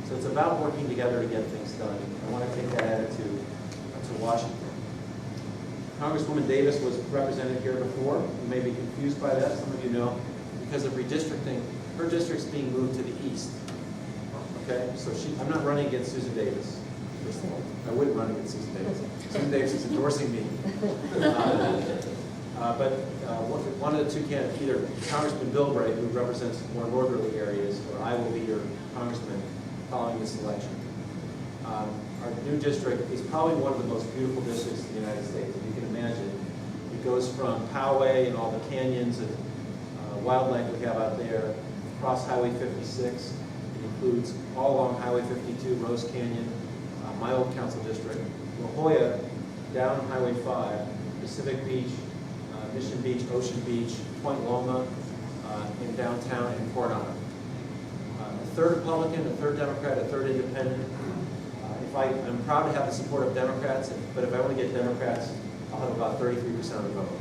So it's about working together to get things done. I want to take that attitude to Washington. Congresswoman Davis was represented here before. You may be confused by that, some of you know, because of redistricting. Her district's being moved to the east. Okay, so I'm not running against Susan Davis. I wouldn't run against Susan Davis. Susan Davis is endorsing me. But one of the two candidates, either Congressman Bilbray, who represents more northerly areas, or I will be your congressman following this election. Our new district is probably one of the most beautiful districts in the United States, if you can imagine. It goes from Poway and all the canyons and wildlife we have out there, across Highway 56. It includes all along Highway 52, Rose Canyon, my old council district, La Jolla, down Highway 5, Pacific Beach, Mission Beach, Ocean Beach, Point Loma, in downtown, and Coronado. A third Republican, a third Democrat, a third Independent. I'm proud to have the support of Democrats, but if I only get Democrats, I'll have about 33% of the vote.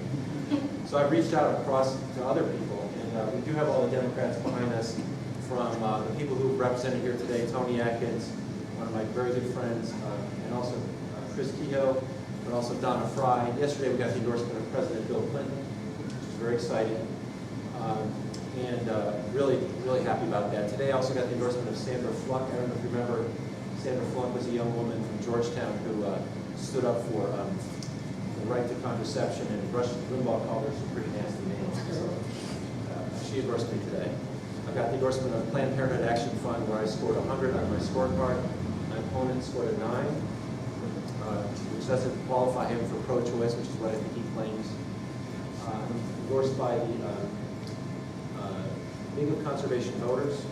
So I've reached out across to other people, and we do have all the Democrats behind us, from the people who are represented here today, Tony Atkins, one of my very good friends, and also Chris Kehoe, but also Donna Fry. Yesterday we got the endorsement of President Bill Clinton, which is very exciting, and really, really happy about that. Today I also got the endorsement of Sandra Fluck. I don't know if you remember, Sandra Fluck was a young woman from Georgetown who stood up for the right to contraception, and Rush Limbaugh called her some pretty nasty names. So she endorsed me today. I got the endorsement of Planned Parenthood Action Fund, where I scored 100 on my scorecard. My opponent scored a 9, which doesn't qualify him for pro-choice, which is what I think he claims. I'm endorsed by the League of Conservation Voters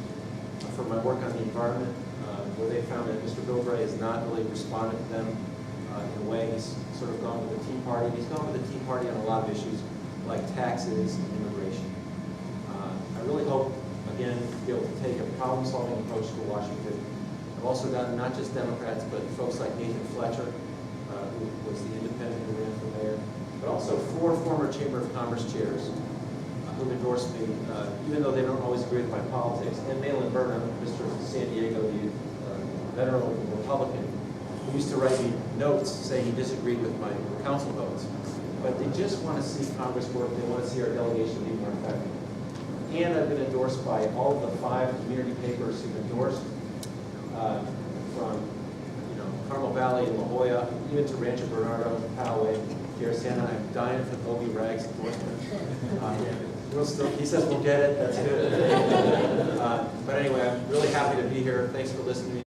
for my work on the environment, where they found that Mr. Bilbray has not really responded to them in a way. He's sort of gone with the Tea Party. He's gone with the Tea Party on a lot of issues like taxes and immigration. I really hope, again, to be able to take a problem-solving approach to Washington. I've also gotten not just Democrats, but folks like Nathan Fletcher, who was the independent who ran for mayor, but also 4 former Chamber of Commerce chairs who've endorsed me, even though they don't always agree with my politics. And Malin Burnham, Mr. San Diego, the veteran Republican, who used to write me notes saying he disagreed with my council votes. But they just want to see Congress work. They want to see our delegation be more effective. And I've been endorsed by all of the 5 community papers who've endorsed, from Carmel Valley and La Jolla, even to Rancho Bernardo, Poway, Garrisana. I'm dying for the Obi Rags endorsement. He says we'll get it. That's good. But anyway, I'm really happy to be here. Thanks for listening.